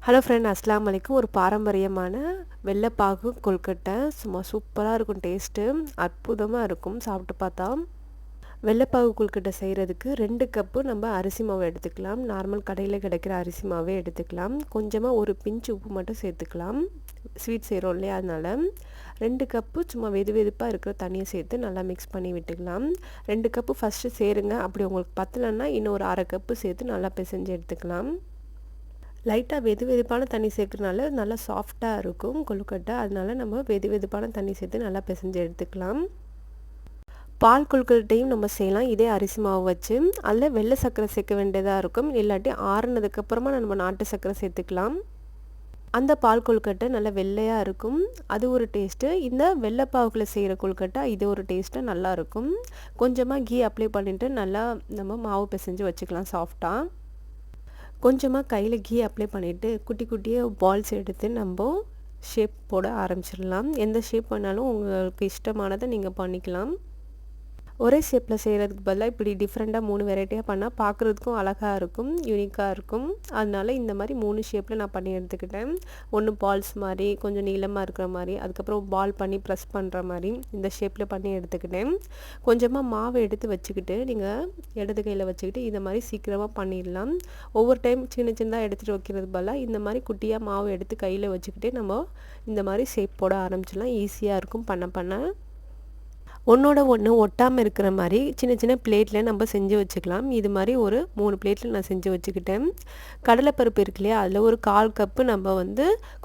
Hello friend, அஸ்ஸலாமு அலைக்கும். ஒரு பாரம்பரியமான வெள்ளைப்பாகு கொழுக்கட்டை சும்மா சூப்பராக இருக்கும். டேஸ்ட்டு அற்புதமாக இருக்கும் சாப்பிட்டு பார்த்தா. வெள்ளைப்பாகு கொழுக்கட்டை செய்கிறதுக்கு 2 கப்பு நம்ம அரிசி மாவு எடுத்துக்கலாம். நார்மல் கடையில் கிடைக்கிற அரிசி மாவே எடுத்துக்கலாம். கொஞ்சமாக ஒரு பிஞ்ச் உப்பு மட்டும் சேர்த்துக்கலாம். ஸ்வீட் செய்கிறோம் இல்லையா, அதனால் 2 கப்பு சும்மா வெது வெதுப்பாக இருக்கிற தண்ணியை சேர்த்து நல்லா மிக்ஸ் பண்ணி விட்டுக்கலாம். 2 கப்பு ஃபஸ்ட்டு சேருங்க. அப்படி உங்களுக்கு பத்தலைன்னா இன்னும் ஒரு அரை கப்பு சேர்த்து நல்லா பிசைஞ்சு எடுத்துக்கலாம். லைட்டாக வெது வெதுப்பான தண்ணி சேர்க்கறனால நல்லா சாஃப்டாக இருக்கும் கொழுக்கட்டை. அதனால நம்ம வெது வெதுப்பான தண்ணி சேர்த்து நல்லா பிசைஞ்சு எடுத்துக்கலாம். பால் கொழுக்கட்டையும் நம்ம செய்யலாம் இதே அரிசி மாவு வச்சு. அதில் வெள்ளை சர்க்கரை சேர்க்க வேண்டியதாக இருக்கும். இல்லாட்டி ஆறுனதுக்கப்புறமா நம்ம நாட்டு சர்க்கரை சேர்த்துக்கலாம். அந்த பால் கொழுக்கட்டை நல்லா வெள்ளையாக இருக்கும். அது ஒரு டேஸ்ட்டு. இந்த வெள்ளைப்பாவுக்குள்ளே செய்கிற கொழுக்கட்டை இது ஒரு டேஸ்ட்டாக நல்லாயிருக்கும். கொஞ்சமாக கீ அப்ளை பண்ணிவிட்டு நல்லா நம்ம மாவு பிசைஞ்சு வச்சுக்கலாம் சாஃப்டாக. கொஞ்சமாக கையில் கீ அப்ளை பண்ணிவிட்டு குட்டி குட்டியாக பால்ஸ் எடுத்து நம்ம ஷேப் போட ஆரம்பிச்சிடலாம். எந்த ஷேப் வேணாலும் உங்களுக்கு இஷ்டமானதை நீங்கள் பண்ணிக்கலாம். ஒரே ஷேப்பில் செய்கிறதுக்கு பதிலாக இப்படி டிஃப்ரெண்ட்டாக 3 வெரைட்டியாக பண்ணால் பார்க்குறதுக்கும் அழகாக இருக்கும், யூனிக்காக இருக்கும். அதனால இந்த மாதிரி 3 ஷேப்பில் நான் பண்ணி எடுத்துக்கிட்டேன். ஒன்று பால்ஸ் மாதிரி, கொஞ்சம் நீளமாக இருக்கிற மாதிரி, அதுக்கப்புறம் பால் பண்ணி ப்ரெஸ் பண்ணுற மாதிரி இந்த ஷேப்பில் பண்ணி எடுத்துக்கிட்டேன். கொஞ்சமாக மாவு எடுத்து வச்சுக்கிட்டு நீங்கள் இடது கையில் வச்சுக்கிட்டு இந்த மாதிரி சீக்கிரமாக பண்ணிடலாம். ஒவ்வொரு டைம் சின்ன சின்னதாக எடுத்துகிட்டு வைக்கிறது பதிலாக இந்த மாதிரி குட்டியாக மாவு எடுத்து கையில் வச்சுக்கிட்டே நம்ம இந்த மாதிரி ஷேப் போட ஆரம்பிச்சிடலாம். ஈஸியாக இருக்கும் பண்ண. ஒன்றோட ஒன்று ஒட்டாமல் இருக்கிற மாதிரி சின்ன சின்ன பிளேட்டில் நம்ம செஞ்சு வச்சுக்கலாம். இது மாதிரி ஒரு 3 பிளேட்டில் நான் செஞ்சு வச்சுக்கிட்டேன். கடலைப்பருப்பு இருக்கு இல்லையா, அதில் ஒரு 1/4 கப்பு நம்ம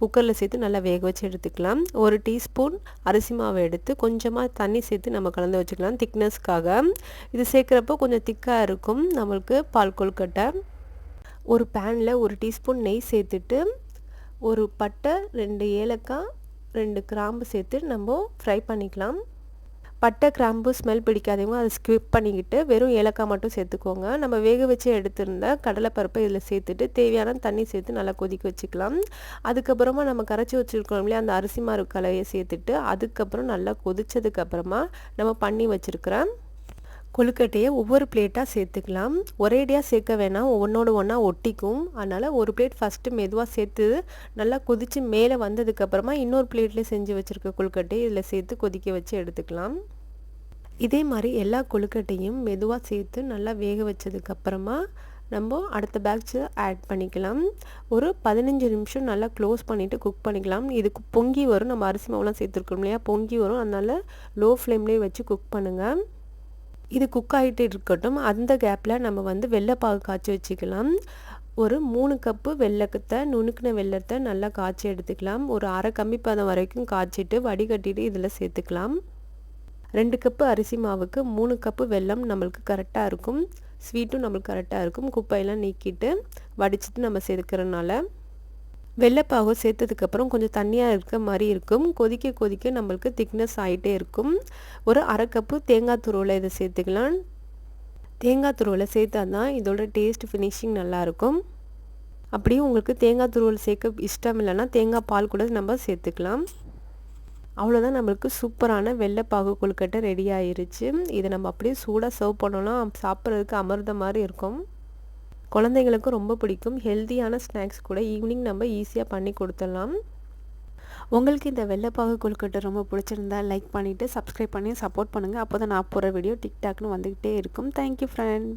குக்கரில் சேர்த்து நல்லா வேக வச்சு எடுத்துக்கலாம். 1 டீஸ்பூன் அரிசி மாவை எடுத்து கொஞ்சமாக தண்ணி சேர்த்து நம்ம கலந்து வச்சுக்கலாம் திக்னஸ்க்காக. இது சேர்க்குறப்போ கொஞ்சம் திக்காக இருக்கும் நம்மளுக்கு பால் கொழுக்கட்டை. ஒரு பேனில் 1 டீஸ்பூன் நெய் சேர்த்துட்டு ஒரு பட்டை, 2 ஏலக்காய், 2 கிராம்பு சேர்த்து நம்ம ஃப்ரை பண்ணிக்கலாம். பட்டை கிராம்பு ஸ்மெல் பிடிக்காதவங்க அதை ஸ்கிப் பண்ணிக்கிட்டு வெறும் ஏலக்காய் மட்டும் சேர்த்துக்கோங்க. நம்ம வேக வச்சு எடுத்துருந்த கடலைப்பருப்பை இதில் சேர்த்துட்டு தேவையான தண்ணி சேர்த்து நல்லா கொதிக்க வச்சுக்கலாம். அதுக்கப்புறமா நம்ம கரைச்சி வச்சுருக்கோம் இல்லையா, அந்த அரிசி மாவு கலையை சேர்த்துட்டு அதுக்கப்புறம் நல்லா கொதிச்சதுக்கப்புறமா நம்ம பண்ணி வச்சுருக்கிற கொழுக்கட்டையை ஒவ்வொரு பிளேட்டாக சேர்த்துக்கலாம். ஒரேடியாக சேர்க்க வேணாம், ஒன்றோடு ஒன்றா ஒட்டிக்கும். அதனால் ஒரு பிளேட் ஃபஸ்ட்டு மெதுவாக சேர்த்து நல்லா கொதித்து மேலே வந்ததுக்கப்புறமா இன்னொரு பிளேட்லேயே செஞ்சு வச்சுருக்க கொழுக்கட்டையை இதில் சேர்த்து கொதிக்க வச்சு எடுத்துக்கலாம். இதே மாதிரி எல்லா கொழுக்கட்டையும் மெதுவாக சேர்த்து நல்லா வேக வச்சதுக்கப்புறமா நம்ம அடுத்த பேட்சை ஆட் பண்ணிக்கலாம். ஒரு 15 நிமிஷம் நல்லா க்ளோஸ் பண்ணிவிட்டு குக் பண்ணிக்கலாம். இதுக்கு பொங்கி வரும், நம்ம அரிசி மாவுலாம் சேர்த்துருக்கோம் இல்லையா, பொங்கி வரும். அதனால் லோ ஃப்ளேம்லேயே வச்சு குக் பண்ணுங்கள். இது குக் ஆகிட்டு இருக்கட்டும். அந்த கேப்பில் நம்ம வெள்ளைப்பாகு காய்ச்சி வச்சுக்கலாம். ஒரு 3 கப்பு வெள்ளத்தை, நுணுக்கின வெள்ளத்தை நல்லா காய்ச்சி எடுத்துக்கலாம். ஒரு அரை கம்பி பதம் வரைக்கும் காய்ச்சிட்டு வடிகட்டிட்டு இதில் சேர்த்துக்கலாம். 2 கப்பு அரிசி மாவுக்கு 3 கப்பு வெல்லம் நம்மளுக்கு கரெக்டாக இருக்கும். ஸ்வீட்டும் நம்மளுக்கு கரெக்டாக இருக்கும். குப்பையெல்லாம் நீக்கிட்டு வடிச்சிட்டு நம்ம சேர்த்துக்கிறனால வெள்ளைப்பாகு சேர்த்ததுக்கப்புறம் கொஞ்சம் தண்ணியாக இருக்க மாதிரி இருக்கும். கொதிக்க கொதிக்க நம்மளுக்கு திக்னஸ் ஆகிட்டே இருக்கும். ஒரு அரை கப்பு தேங்காய் துருவலை இதை சேர்த்துக்கலாம். தேங்காய் துருவலை சேர்த்தா தான் இதோட டேஸ்ட் ஃபினிஷிங் நல்லாயிருக்கும். அப்படியும் உங்களுக்கு தேங்காய் துருவல் சேர்க்க இஷ்டம் இல்லைன்னா தேங்காய் பால் கூட நம்ம சேர்த்துக்கலாம். அவ்வளோதான், நம்மளுக்கு சூப்பரான வெள்ளைப்பாகு கொழுக்கட்டை ரெடி ஆயிருச்சு. இதை நம்ம அப்படியே சூடாக சர்வ் பண்ணோன்னா சாப்பிட்றதுக்கு அமிர்தம் மாதிரி இருக்கும். குழந்தைங்களுக்கும் ரொம்ப பிடிக்கும். ஹெல்த்தியான ஸ்நாக்ஸ் கூட ஈவினிங் நம்ம ஈஸியாக பண்ணி கொடுத்துடலாம். உங்களுக்கு இந்த வெள்ளைப்பாகு கொழுக்கட்டை ரொம்ப பிடிச்சிருந்தா லைக் பண்ணிவிட்டு சப்ஸ்கிரைப் பண்ணி சப்போர்ட் பண்ணுங்கள். அப்போ தான் நான் போகிற வீடியோ டிக்டாக்னு வந்துக்கிட்டே இருக்கும். Thank you friend.